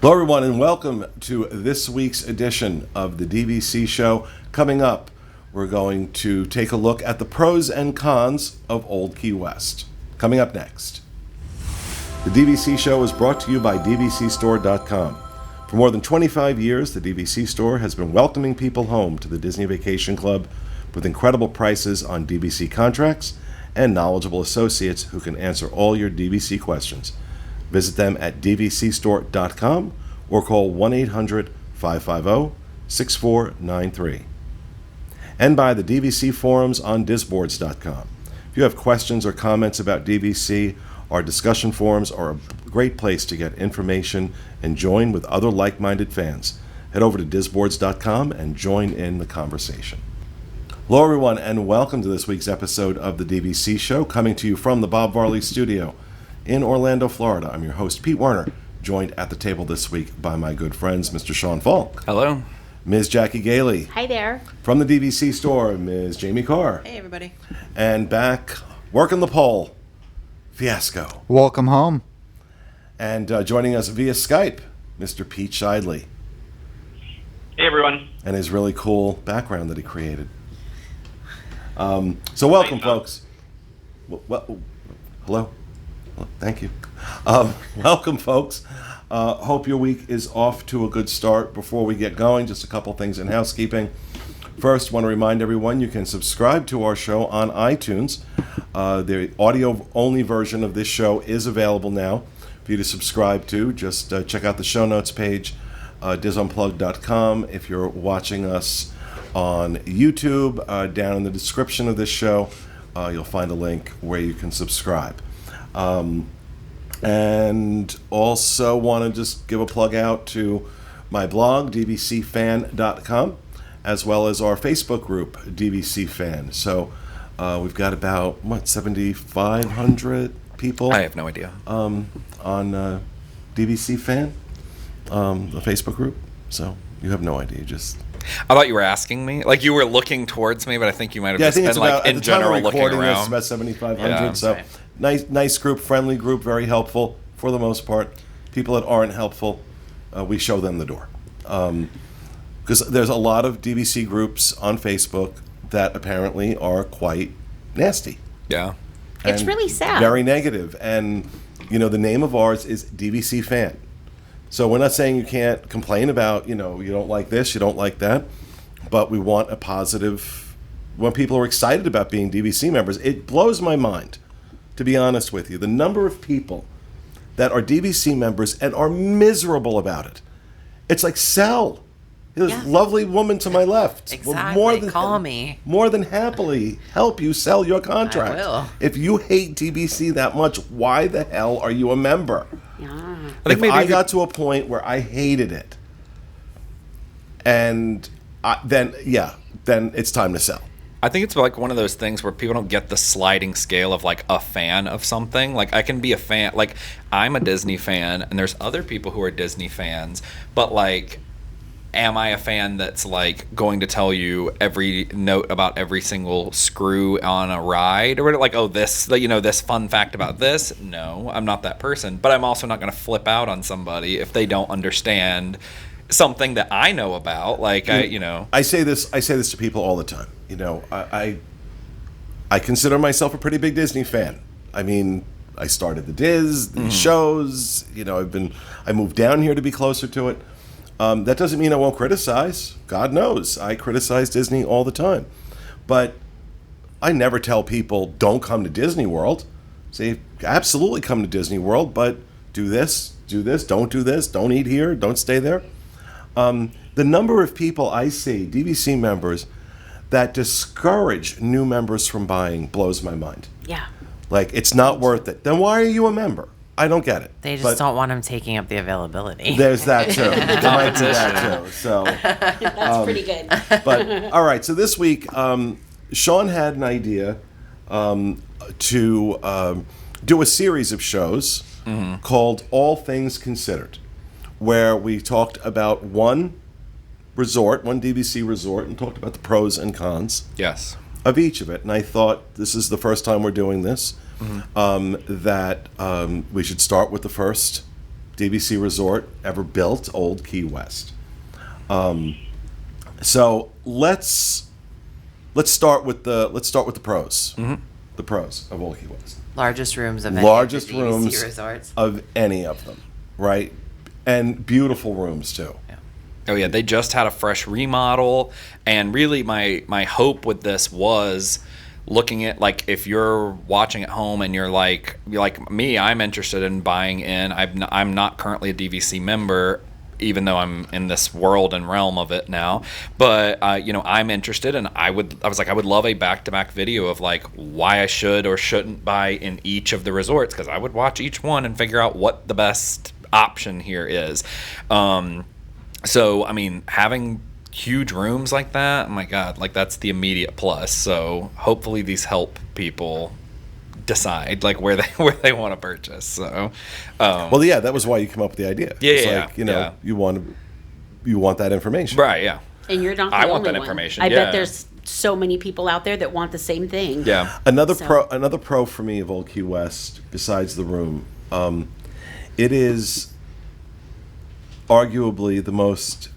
Hello, everyone, and welcome to this week's edition of the DVC show. Coming up, we're going to take a look at the pros and cons of Old Key West. Coming up next. The DVC show is brought to you by DVCstore.com. For more than 25 years, the DVC store has been welcoming people home to the Disney Vacation Club with incredible prices on DVC contracts and knowledgeable associates who can answer all your DVC questions. Visit them at DVCstore.com or call 1-800-550-6493. And by the DVC forums on disboards.com. If you have questions or comments about DVC, our discussion forums are a great place to get information and join with other like-minded fans. Head over to disboards.com and join in the conversation. Hello, everyone, and welcome to this week's episode of the DVC show, coming to you from the Bob Varley studio in Orlando, Florida. I'm your host, Pete Werner, joined at the table this week by my good friends, Mr. Sean Falk. Hello. Ms. Jackie Gailey. Hi there. From the DVC store, Ms. Jamie Carr. Hey, everybody. And back, working the pole, Fiasco. Welcome home. And joining us via Skype, Mr. Pete Shidley. Hey, everyone. And his really cool background that he created. So welcome, folks. Well, hello. Well, thank you. Welcome, folks. Hope your week is off to a good start. Before we get going, just a couple things in housekeeping. First, want to remind everyone you can subscribe to our show on iTunes. The audio-only version of this show is available now for you to subscribe to. Just check out the show notes page, disunplugged.com. If you're watching us on YouTube, down in the description of this show, you'll find a link where you can subscribe. And also want to just give a plug out to my blog, dvcfan.com, as well as our Facebook group, DVC Fan. So we've got about, 7,500 people? I have no idea. On DVC Fan, the Facebook group. So you have no idea, just... I thought you were asking me. Like, you were looking towards me, but I think you might have just been, like, in general looking around. It's about 7,500, Yeah. so nice group, friendly group, very helpful for the most part. People that aren't helpful, we show them the door. Because there's a lot of DVC groups on Facebook that apparently are quite nasty. Yeah. It's and really sad. Very negative. And, the name of ours is DVC Fan. So we're not saying you can't complain about, you don't like this, you don't like that, but we want a positive, when people are excited about being DVC members. It blows my mind, to be honest with you, the number of people that are DVC members and are miserable about it. It's like, sell. This lovely woman to my left Exactly. Call me. More than happily help you sell your contract. I will. If you hate DVC that much, why the hell are you a member? Yeah. If I got to a point where I hated it, and then it's time to sell. I think it's like one of those things where people don't get the sliding scale of, like, a fan of something. Like, I can be a fan. Like, I'm a Disney fan, and there's other people who are Disney fans. But, like, am I a fan that's, like, going to tell you every note about every single screw on a ride? Or, like, this fun fact about this? No, I'm not that person. But I'm also not going to flip out on somebody if they don't understand something that I know about. Like, I say this to people all the time. I consider myself a pretty big Disney fan. I mean, I started the DIS, the shows. I moved down here to be closer to it. That doesn't mean I won't criticize. God knows, I criticize Disney all the time. But I never tell people, don't come to Disney World. Say, absolutely come to Disney World, but do this, don't do this, don't eat here, don't stay there. The number of people I see, DVC members, that discourage new members from buying blows my mind. Yeah. Like, it's not worth it. Then why are you a member? I don't get it. They just don't want them taking up the availability. There's that too. There might be that too. So That's pretty good. But all right. So this week, Sean had an idea to do a series of shows called All Things Considered, where we talked about one DVC resort, and talked about the pros and cons of each of it. And I thought, this is the first time we're doing this, that we should start with the first DVC resort ever built, Old Key West. So let's start with the pros. Mm-hmm. The pros of Old Key West. Largest rooms of Largest any of the DVC rooms resorts. of any of them, right? And beautiful rooms too. Oh yeah, they just had a fresh remodel, and really my hope with this was looking at, like, if you're watching at home and you're like me, I'm interested in buying in. I'm not currently a DVC member, even though I'm in this world and realm of it now. But I'm interested, and I would love a back-to-back video of like why I should or shouldn't buy in each of the resorts, because I would watch each one and figure out what the best option here is. So I mean, having huge rooms like that, oh my god, like that's the immediate plus. So hopefully these help people decide like where they want to purchase. So Well, yeah, that was why you come up with the idea. Yeah, it's yeah, like, yeah. you want that information. right, yeah. And you're not the I only want that one. information, I yeah. bet there's so many people out there that want the same thing. Yeah. Another So- pro for me of Old Key West, besides the room, it is arguably the most,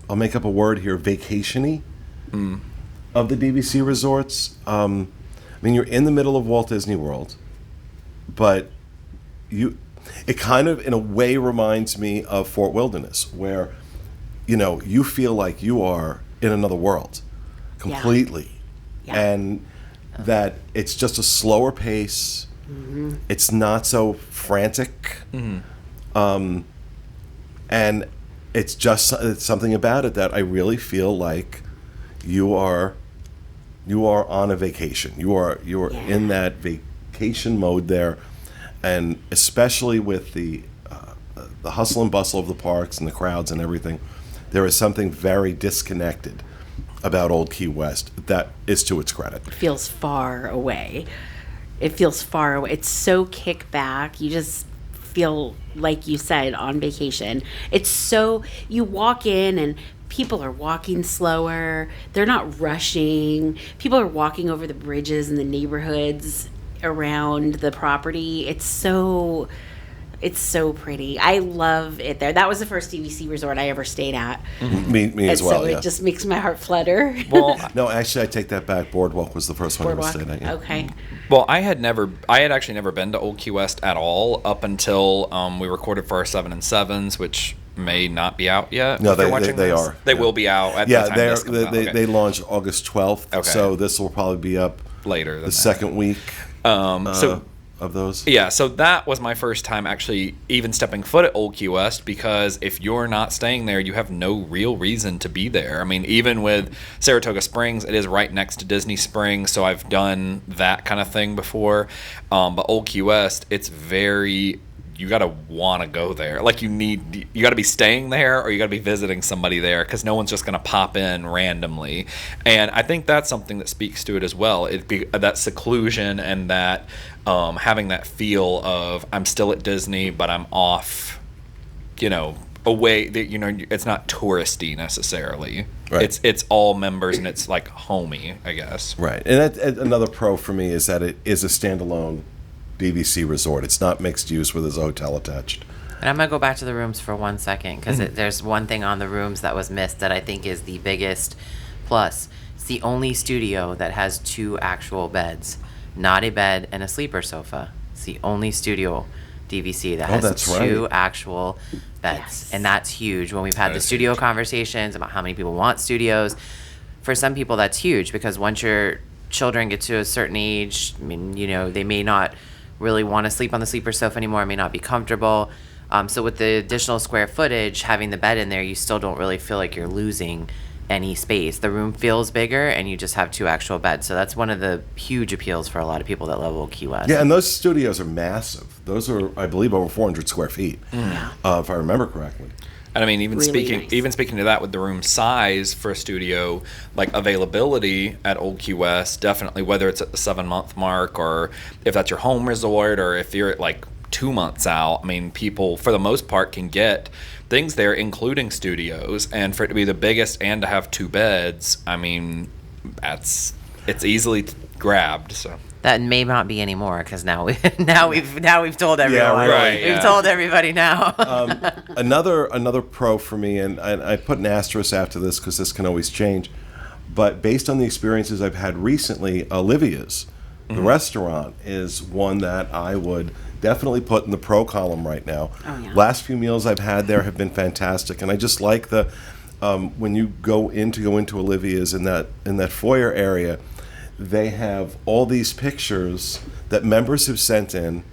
I'll make up a word here, vacation-y of the DVC resorts. I mean, you're in the middle of Walt Disney World, but it kind of, in a way, reminds me of Fort Wilderness, where, you feel like you are in another world completely. Yeah. And that it's just a slower pace. It's not so frantic. And it's something about it that I really feel like you are on a vacation. You are in that vacation mode there, and especially with the hustle and bustle of the parks and the crowds and everything, there is something very disconnected about Old Key West that is to its credit. It feels far away. It's so kick back. You just feel, like you said, on vacation. It's so, you walk in and people are walking slower. They're not rushing. People are walking over the bridges in the neighborhoods around the property. It's so pretty. I love it there. That was the first DVC resort I ever stayed at. Me as well, so yeah. it just makes my heart flutter. Well, No, actually, I take that back. Boardwalk was the first one I ever Boardwalk. stayed at. Yeah. Okay. Well, I had actually never been to Old Key West at all up until we recorded for our 7 and 7s, which may not be out yet. No, if you're they watching this. are. They Yeah. will be out at Yeah, the time this comes out. Okay. they launched August 12th, Okay. so this will probably be up Later than the that. second week So of those. yeah, so that was my first time actually even stepping foot at Old Key West, because if you're not staying there, you have no real reason to be there. I mean, even with Saratoga Springs, it is right next to Disney Springs, so I've done that kind of thing before. But Old Key West, it's very, you gotta want to go there. Like you gotta be staying there, or you gotta be visiting somebody there, because no one's just gonna pop in randomly. And I think that's something that speaks to it as well. That seclusion and that having that feel of I'm still at Disney, but I'm off, away. That it's not touristy necessarily. Right. It's all members, and it's like homey, I guess. Right, and another pro for me is that it is a standalone DVC resort. It's not mixed use where there's a hotel attached. And I'm going to go back to the rooms for 1 second, because there's one thing on the rooms that was missed that I think is the biggest plus. It's the only studio that has 2 actual beds, not a bed and a sleeper sofa. It's the only studio DVC that has that's 2 right. actual beds. Yes. And that's huge. When we've had That the is studio huge. conversations about how many people want studios, for some people that's huge, because once your children get to a certain age, I mean, they may not really want to sleep on the sleeper sofa anymore, may not be comfortable. So with the additional square footage, having the bed in there, you still don't really feel like you're losing any space. The room feels bigger, and you just have 2 actual beds. So that's one of the huge appeals for a lot of people that love Old Key West. Yeah, and those studios are massive. Those are, I believe, over 400 square feet, if I remember correctly. And I mean, even Really nice. speaking to that with the room size for a studio, like availability at Old Key West, definitely, whether it's at the 7-month mark, or if that's your home resort, or if you're at like 2 months out, I mean, people for the most part can get things there, including studios, and for it to be the biggest and to have 2 beds, I mean, it's easily grabbed. So That may not be anymore because now we've told everyone. really, We've told everybody now. Another pro for me, and I put an asterisk after this because this can always change, but based on the experiences I've had recently, Olivia's, the restaurant, is one that I would definitely put in the pro column right now. Oh, yeah. Last few meals I've had there have been fantastic, and I just like the when you go into Olivia's in that foyer area, they have all these pictures that members have sent in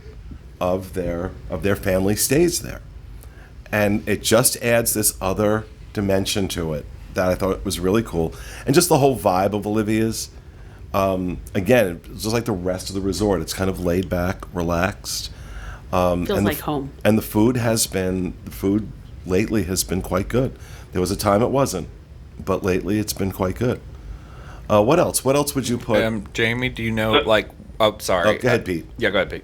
of their family stays there, and it just adds this other dimension to it that I thought was really cool, and just the whole vibe of Olivia's. Again, it's just like the rest of the resort. It's kind of laid back, relaxed. Feels and like home. And the food lately has been quite good. There was a time it wasn't, but lately it's been quite good. What else? What else would you put? Jamie, do you know, oh, sorry. Oh, go ahead, Pete. Yeah, go ahead, Pete.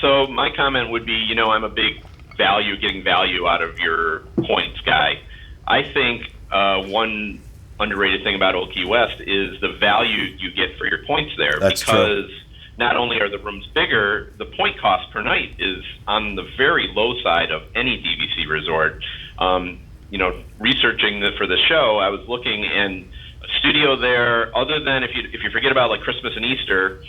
So my comment would be, I'm a big getting value out of your points guy. I think one underrated thing about Old Key West is the value you get for your points there. That's because true. Not only are the rooms bigger, the point cost per night is on the very low side of any DVC resort. Researching for the show, I was looking, and a studio there, other than if you forget about like Christmas and Easter,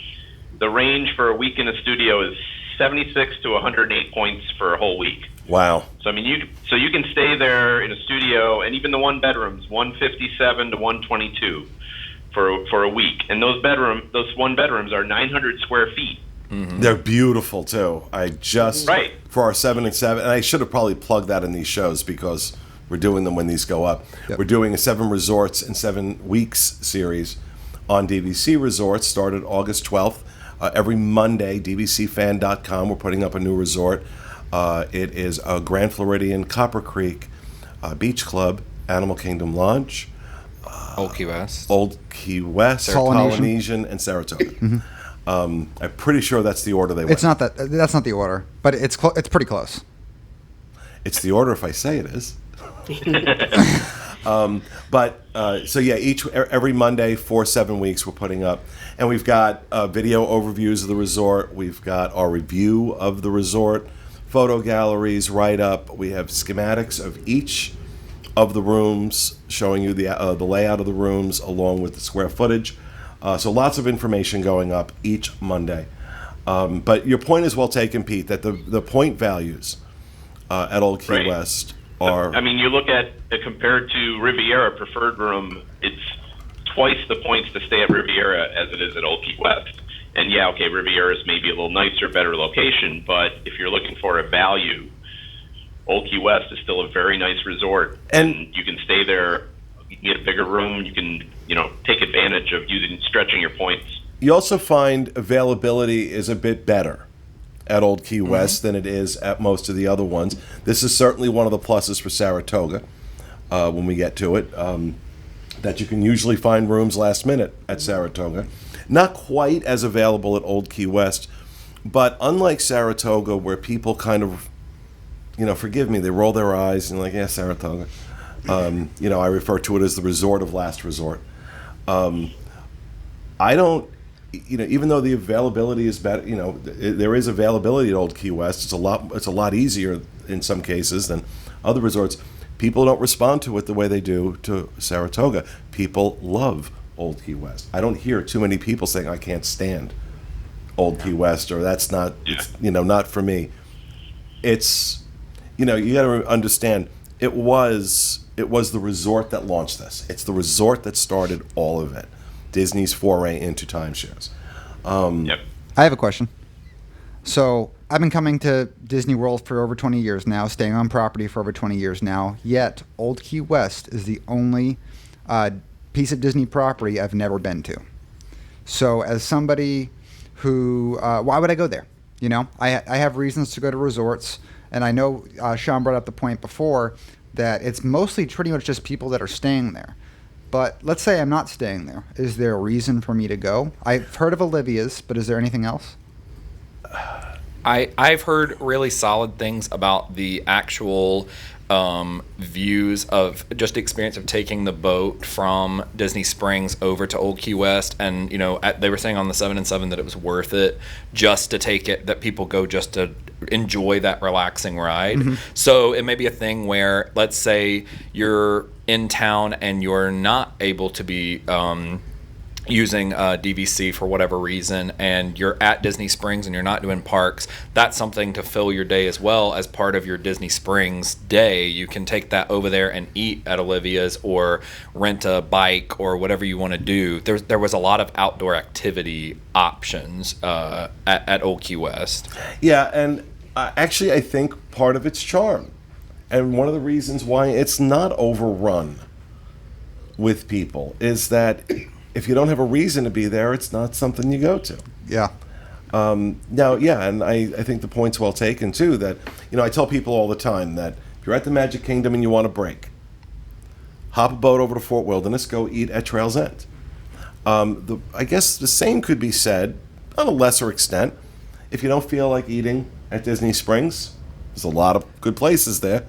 the range for a week in a studio is 76 to 108 points for a whole week. Wow. So you can stay there in a studio, and even the one bedrooms, 157 to 122 for a week. And those one bedrooms are 900 square feet. Mm-hmm. They're beautiful too. For our 7 and 7, and I should have probably plugged that in these shows because we're doing them when these go up. Yep. We're doing a 7 resorts in 7 weeks series on DVC Resorts. Started August 12th. Every Monday, DVCfan.com. We're putting up a new resort. It is Grand Floridian, Copper Creek, Beach Club, Animal Kingdom Lodge, Old Key West, Polynesian, and Saratoga. Mm-hmm. I'm pretty sure that's the order they went. It's not that. That's not the order, but it's pretty close. It's the order if I say it is. Every Monday for 7 weeks we're putting up, and we've got video overviews of the resort. We've got our review of the resort, photo galleries, write up. We have schematics of each of the rooms, showing you the layout of the rooms along with the square footage. So lots of information going up each Monday. But your point is well taken, Pete, that the point values at Old Key West are... I mean, you look at it compared to Riviera Preferred Room, it's twice the points to stay at Riviera as it is at Old Key West. And yeah, okay, Riviera is maybe a little nicer, better location, but if you're looking for a value, Old Key West is still a very nice resort. And you can stay there, you can get a bigger room, you can, take advantage of stretching your points. You also find availability is a bit better at Old Key West than it is at most of the other ones. This is certainly one of the pluses for Saratoga when we get to it, that you can usually find rooms last minute at Saratoga. Not quite as available at Old Key West, but unlike Saratoga where people kind of, forgive me, they roll their eyes and like, yeah, Saratoga. I refer to it as the resort of last resort. I don't, even though the availability is better, there is availability at Old Key West. It's a lot easier in some cases than other resorts. People don't respond to it the way they do to Saratoga. People love Old Key West. I don't hear too many people saying I can't stand Old Key West or that's not, not for me. It's, you got to understand it was the resort that launched this. It's the resort that started all of it. Disney's foray into timeshares. Yep. I have a question. So I've been coming to Disney World for over 20 years now, staying on property for over 20 years now, yet Old Key West is the only piece of Disney property I've never been to. So as somebody who, why would I go there? I have reasons to go to resorts, and I know Sean brought up the point before that it's mostly pretty much just people that are staying there. But let's say I'm not staying there. Is there a reason for me to go? I've heard of Olivia's, but is there anything else? I've heard really solid things about the actual views of just the experience of taking the boat from Disney Springs over to Old Key West, and they were saying on the 7 and 7 that it was worth it just to take it, that people go just to enjoy that relaxing ride. So it may be a thing where, let's say you're in town and you're not able to be using DVC for whatever reason, and you're at Disney Springs and you're not doing parks, that's something to fill your day as well as part of your Disney Springs day. You can take that over there and eat at Olivia's or rent a bike or whatever you want to do. There was a lot of outdoor activity options at Old Key West. Yeah, and actually I think part of its charm, and one of the reasons why it's not overrun with people, is that if you don't have a reason to be there, it's not something you go to. Yeah. Now, yeah, and I think the point's well taken, too, that, I tell people all the time that if you're at the Magic Kingdom and you want a break, hop a boat over to Fort Wilderness, go eat at Trail's End. I guess the same could be said, on a lesser extent, if you don't feel like eating at Disney Springs. There's a lot of good places there.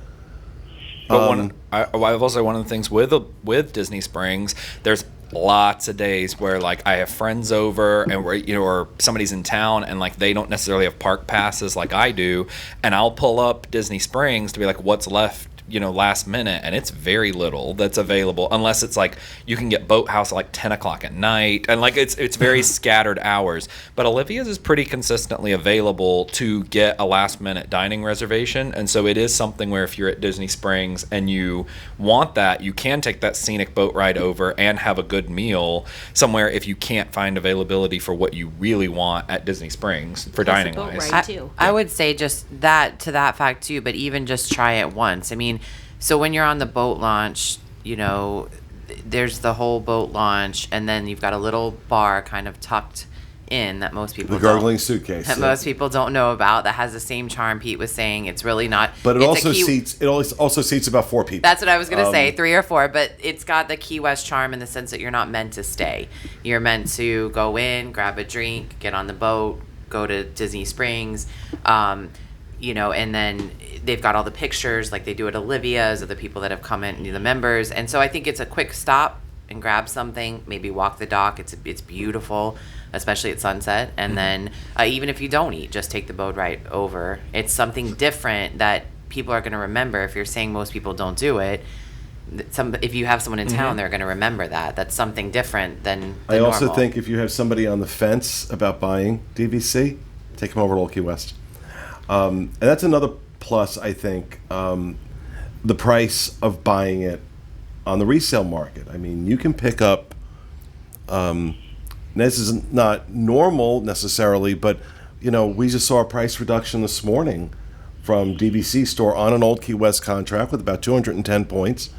But I will say one of the things with Disney Springs, there's lots of days where like I have friends over and or somebody's in town and like they don't necessarily have park passes like I do, and I'll pull up Disney Springs to be like, what's left last minute, and it's very little that's available, unless it's like you can get Boathouse at like 10 o'clock at night, and like it's very scattered hours. But Olivia's is pretty consistently available to get a last minute dining reservation, and so it is something where if you're at Disney Springs and you want that, you can take that scenic boat ride over and have a good meal somewhere if you can't find availability for what you really want at Disney Springs for dining boat wise. ride. too. I would say just that to that fact too, but even just try it once. I mean, so when you're on the boat launch, there's the whole boat launch, and then you've got a little bar kind of tucked in that most people The gargling suitcase. that yeah. most people don't know about, that has the same charm Pete was saying. It's really not, But it it's also a Key- seats about 4 people. That's what I was going to say, 3 or 4, but it's got the Key West charm in the sense that you're not meant to stay. You're meant to go in, grab a drink, get on the boat, go to Disney Springs, and then they've got all the pictures like they do at Olivia's of the people that have come in, the members. And so I think it's a quick stop and grab something, maybe walk the dock. It's beautiful, especially at sunset. And then even if you don't eat, just take the boat ride over. It's something different that people are going to remember. If you're saying most people don't do it, if you have someone in town, they're going to remember that. That's something different than I also normal. think if you have somebody on the fence about buying DVC, take them over to Old Key West. And that's another plus, I think, the price of buying it on the resale market. I mean, you can pick up, this is not normal necessarily, but, we just saw a price reduction this morning from DVC store on an Old Key West contract with about 210 points.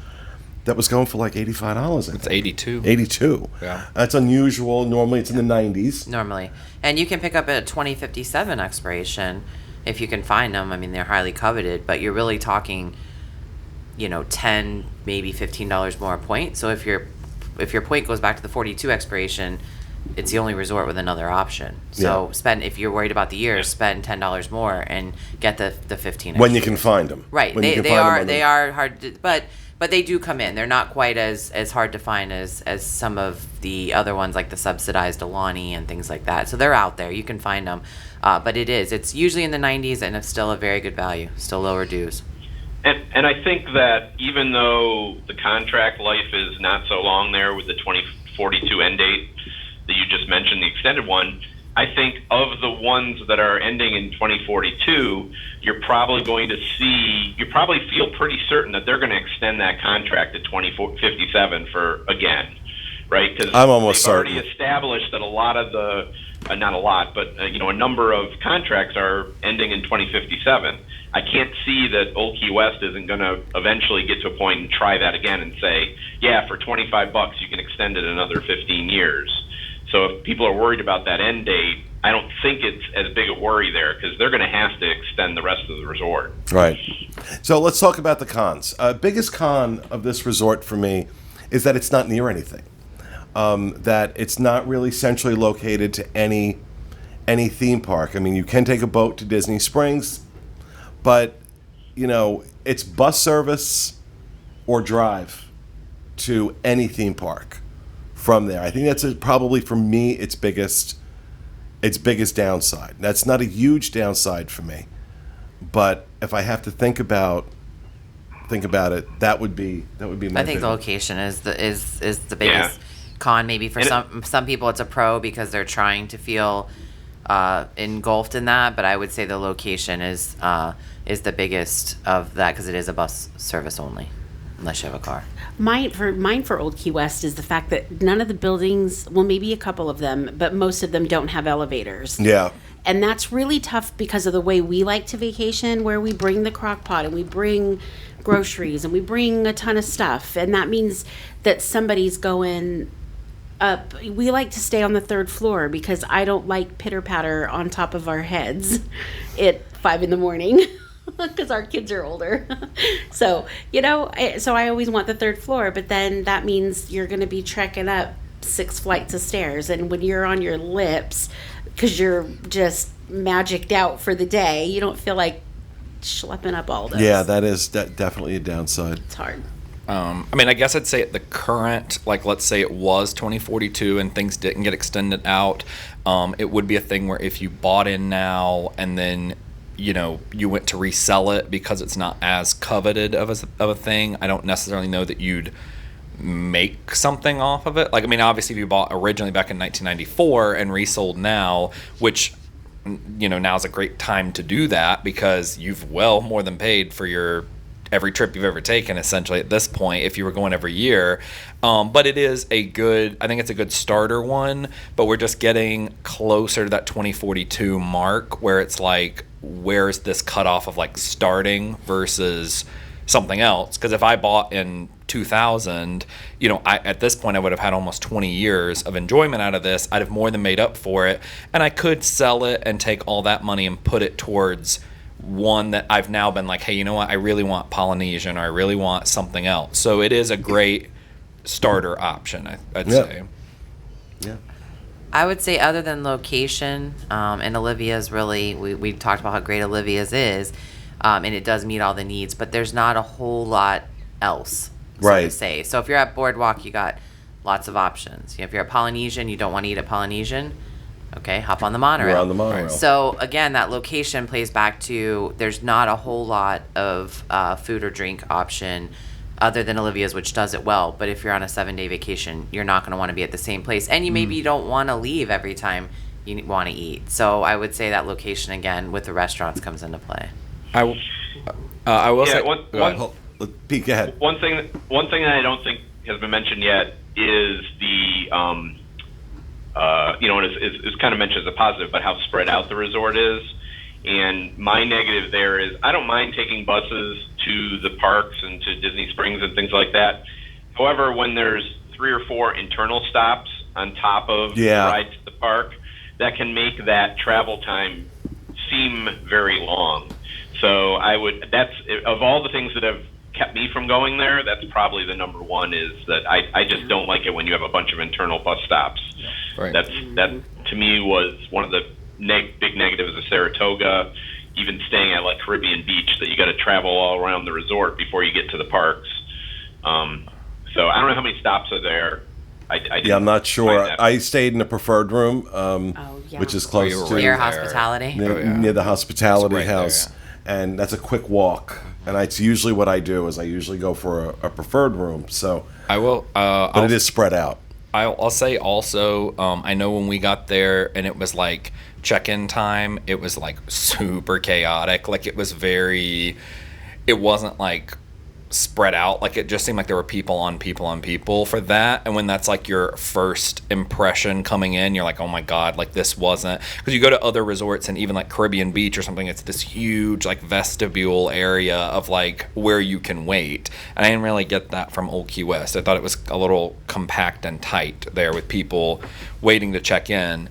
That was going for like $85. It's 82. 82. Yeah. That's unusual. Normally it's in the 90s. Normally. And you can pick up a 2057 expiration if you can find them. I mean, they're highly coveted, but you're really talking, $10, maybe $15 more a point. So if your point goes back to the 42 expiration, it's the only resort with another option. So if you're worried about the years, spend $10 more and get the 15. When you can find them. Right. When you can They find them are on the- they are hard to, but they do come in. They're not quite as hard to find as some of the other ones like the subsidized Alani and things like that. So they're out there. You can find them. But it's usually in the 90s, and it's still a very good value, still lower dues. And I think that even though the contract life is not so long there with the 2042 end date that you just mentioned, the extended one, I think of the ones that are ending in 2042, you're probably feel pretty certain that they're going to extend that contract to 2057 for again, right? Because I'm almost they've already certain. established that a lot of the, not a lot, but a number of contracts are ending in 2057. I can't see that Old Key West isn't going to eventually get to a point and try that again and say, yeah, for $25 you can extend it another 15 years. So if people are worried about that end date, I don't think it's as big a worry there because they're going to have to extend the rest of the resort. Right. So let's talk about the cons. Biggest con of this resort for me is that it's not near anything. That it's not really centrally located to any any theme park. I mean, you can take a boat to Disney Springs, but it's bus service or drive to any theme park from there. I think that's probably for me its biggest downside. That's not a huge downside for me, but if I have to think about it, that would be my. I think the location is the biggest con. Maybe for some people it's a pro because they're trying to feel engulfed in that, but I would say the location is the biggest of that because it is a bus service only, unless you have a car. Mine for Old Key West is the fact that none of the buildings, well, maybe a couple of them, but most of them don't have elevators. Yeah. And that's really tough because of the way we like to vacation, where we bring the crock pot and we bring groceries and we bring a ton of stuff. And that means that somebody's going up. We like to stay on the third floor because I don't like pitter patter on top of our heads at 5 a.m. because our kids are older. So I always want the third floor, but then that means you're going to be trekking up 6 flights of stairs. And when you're on your lips, because you're just magicked out for the day, you don't feel like schlepping up all those. Yeah, that is definitely a downside. It's hard. I guess I'd say at the current, like, let's say it was 2042 and things didn't get extended out, it would be a thing where if you bought in now and then you went to resell it because it's not as coveted of a thing, I don't necessarily know that you'd make something off of it. Like, obviously if you bought originally back in 1994 and resold now, which now's a great time to do that because you've well more than paid for your every trip you've ever taken essentially at this point if you were going every year. But it is I think it's a good starter one, but we're just getting closer to that 2042 mark where it's like, where's this cutoff of like starting versus something else? Because if I bought in 2000, at this point I would have had almost 20 years of enjoyment out of this. I'd have more than made up for it, and I could sell it and take all that money and put it towards one that I've now been like, hey, you know what? I really want Polynesian, or I really want something else. So it is a great starter option, I'd say. Yeah. I would say other than location, and Olivia's really, we talked about how great Olivia's is, and it does meet all the needs, but there's not a whole lot else, to say. So if you're at Boardwalk, you got lots of options. If you're at Polynesian, you don't want to eat at Polynesian, okay, hop on the monorail. We're on the monorail. So again, that location plays back to there's not a whole lot of food or drink option other than Olivia's, which does it well. But if you're on a 7-day vacation, you're not going to want to be at the same place. And you maybe don't want to leave every time you want to eat. So I would say that location, again, with the restaurants comes into play. I will say... Pete, go ahead. One thing that I don't think has been mentioned yet is the, and it's kind of mentioned as a positive, but how spread out the resort is. And my negative there is I don't mind taking buses to the parks and to Disney Springs and things like that. However, when there's 3 or 4 internal stops on top of the ride to the park, that can make that travel time seem very long. So that's, of all the things that have kept me from going there, that's probably the number one, is that I just don't like it when you have a bunch of internal bus stops. Right. That to me was one of the big negatives of Saratoga, even staying at like Caribbean Beach, that you got to travel all around the resort before you get to the parks. So I don't know how many stops are there. I'm not sure. I stayed in a preferred room, which is close to near hospitality, near the hospitality right house, there, and that's a quick walk. And it's usually what I do is I usually go for a preferred room. So I will, but it is spread out. I'll say also, I know when we got there and it was like check-in time, it was like super chaotic. Like it wasn't like spread out. Like it just seemed like there were people on people for that. And when that's like your first impression coming in, you're like, oh my God, like this wasn't, because you go to other resorts and even like Caribbean Beach or something, it's this huge like vestibule area of like where you can wait. And I didn't really get that from Old Key West. I thought it was a little compact and tight there with people waiting to check in.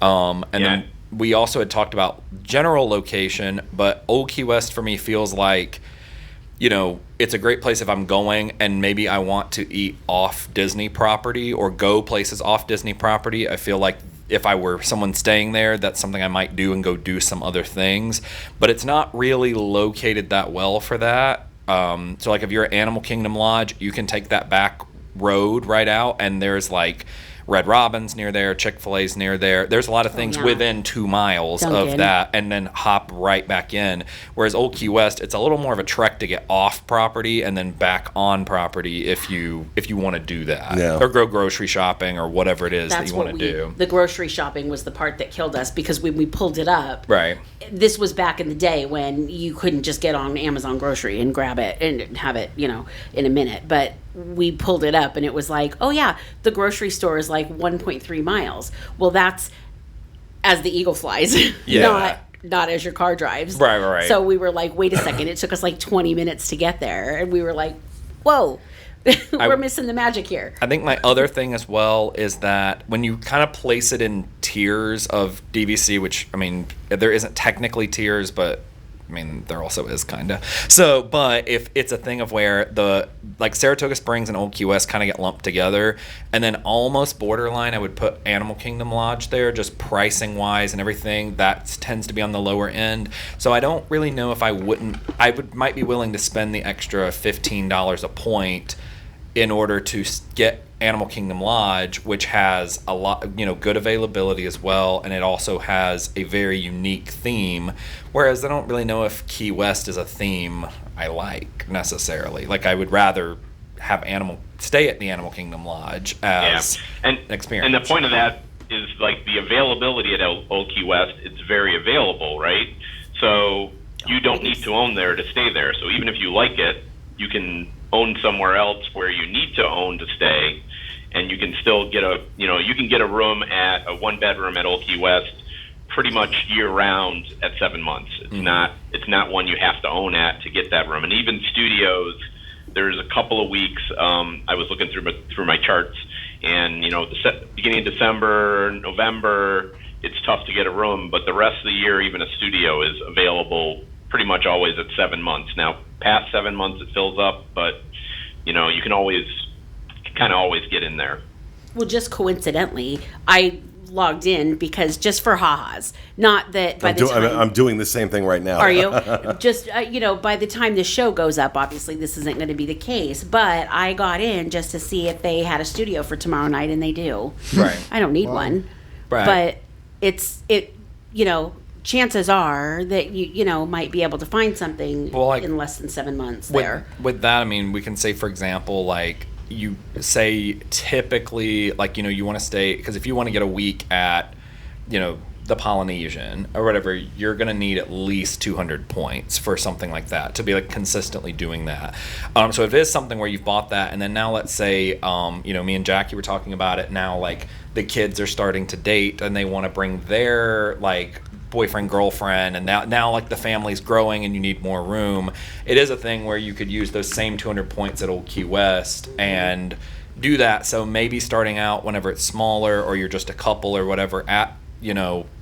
Then we also had talked about general location, but Old Key West for me feels like, it's a great place if I'm going and maybe I want to eat off Disney property or go places off Disney property. I feel like if I were someone staying there, that's something I might do and go do some other things. But it's not really located that well for that. So like if you're at Animal Kingdom Lodge, you can take that back road right out, and there's like Red Robin's near there, Chick-fil-A's near there. There's a lot of things within 2 miles Dunkin'. of that, and then hop right back in. Whereas Old Key West, it's a little more of a trek to get off property and then back on property if you want to do that, or go grocery shopping or whatever it is that you want to do. The grocery shopping was the part that killed us, because when we pulled it up, Right. this was back in the day when you couldn't just get on Amazon Grocery and grab it and have it, in a minute. But we pulled it up and it was like, oh yeah, the grocery store is like 1.3 miles. Well, that's as the eagle flies, not as your car drives. Right. So we were like, wait a second. It took us like 20 minutes to get there. And we were like, whoa, we're missing the magic here. I think my other thing as well is that when you kind of place it in tiers of DVC, which, I mean, there isn't technically tiers, but I mean, there also is kind of. So, but if it's a thing of where like Saratoga Springs and Old Key West kind of get lumped together, and then almost borderline, I would put Animal Kingdom Lodge there, just pricing wise and everything. That tends to be on the lower end. So I don't really know if might be willing to spend the extra $15 a point in order to get Animal Kingdom Lodge, which has a lot, good availability as well, and it also has a very unique theme. Whereas I don't really know if Key West is a theme I like necessarily. Like, I would rather have stay at the Animal Kingdom Lodge as an experience. And the point of that is, like, the availability at Old Key West. It's very available, right? So you don't need to own there to stay there. So even if you like it, you can own somewhere else where you need to own to stay, and you can still get a room at a 1-bedroom at Old Key West pretty much year round at 7 months. It's not one you have to own to get that room. And even studios, there's a couple of weeks, I was looking through my charts, and the beginning of December, November, it's tough to get a room, but the rest of the year, even a studio is available pretty much always at 7 months. Now, past 7 months, it fills up, but you can always get in there. Well, just coincidentally, I logged in because just for ha-has. Not that by the time... I'm doing the same thing right now. Are you? Just, by the time the show goes up, obviously this isn't going to be the case, but I got in just to see if they had a studio for tomorrow night, and they do. Right. I don't need one. Right. But chances are that you might be able to find something in less than 7 months there. With that, I mean, we can say, for example, like, you say typically, like, you want to stay, because if you want to get a week at, the Polynesian or whatever, you're going to need at least 200 points for something like that to be like consistently doing that. So if it is something where you've bought that, and then now let's say, me and Jackie were talking about it now, like the kids are starting to date and they want to bring their like boyfriend, girlfriend, and now like the family's growing and you need more room. It is a thing where you could use those same 200 points at Old Key West and do that. So maybe starting out whenever it's smaller, or you're just a couple or whatever at,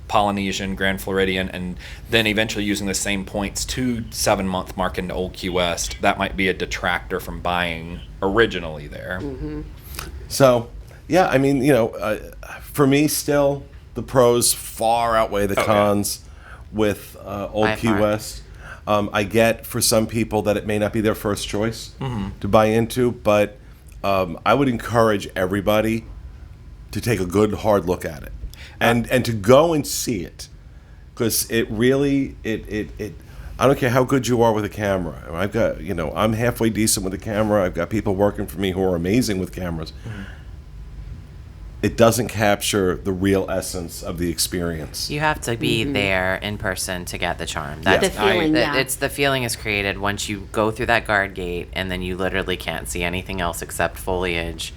Polynesian, Grand Floridian, and then eventually using the same points to 7 month mark into Old Key West. That might be a detractor from buying originally there. Mm-hmm. So, yeah, I mean, for me still, the pros far outweigh the cons with Old Key West. I get for some people that it may not be their first choice to buy into, but I would encourage everybody to take a good hard look at it and to go and see it, because it really I don't care how good you are with a camera. I've got I'm halfway decent with a camera. I've got people working for me who are amazing with cameras. It doesn't capture the real essence of the experience. You have to be there in person to get the charm. The feeling, It's the feeling is created once you go through that guard gate, and then you literally can't see anything else except foliage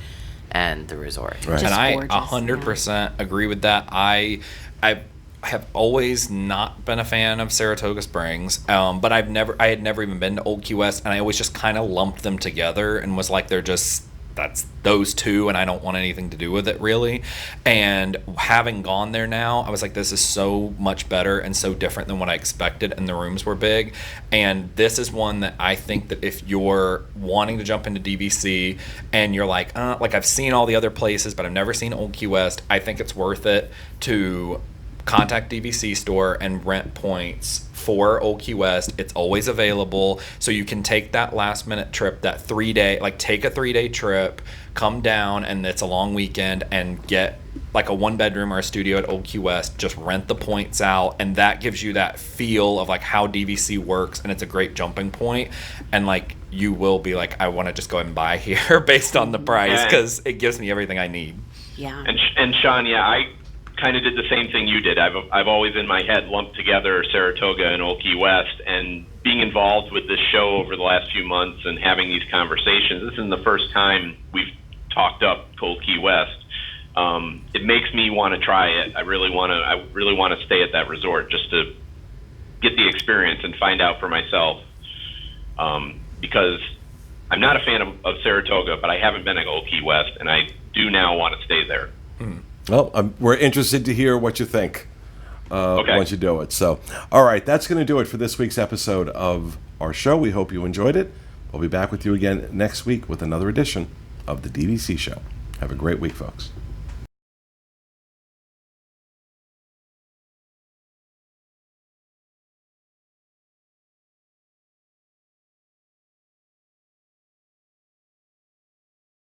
and the resort. Right. Just And I gorgeous, 100% agree with that. I have always not been a fan of Saratoga Springs, but I had never even been to Old Key West, and I always just kind of lumped them together and was like, they're just that's those two, and I don't want anything to do with it really. And having gone there now, I was like, this is so much better and so different than what I expected, and the rooms were big. And this is one that I think that if you're wanting to jump into DVC and you're like I've seen all the other places, but I've never seen Old Key West, I think it's worth it to contact DVC store and rent points for Old Key West. It's always available, so you can take that last minute trip, that 3-day, like take a 3-day trip, come down, and it's a long weekend, and get like a 1-bedroom or a studio at Old Key West. Just rent the points out, and that gives you that feel of like how DVC works, and it's a great jumping point. And like you will be like, I want to just go ahead and buy here based on the price, because it gives me everything I need. Yeah. And Sean, I kind of did the same thing you did. I've always in my head lumped together Saratoga and Old Key West, and being involved with this show over the last few months and having these conversations, this isn't the first time we've talked up Old Key West. It makes me want to try it. I really want to stay at that resort just to get the experience and find out for myself. Because I'm not a fan of Saratoga, but I haven't been at Old Key West, and I do now want to stay there. Well, we're interested to hear what you think once you do it. So, all right, that's going to do it for this week's episode of our show. We hope you enjoyed it. We'll be back with you again next week with another edition of the DVC Show. Have a great week, folks.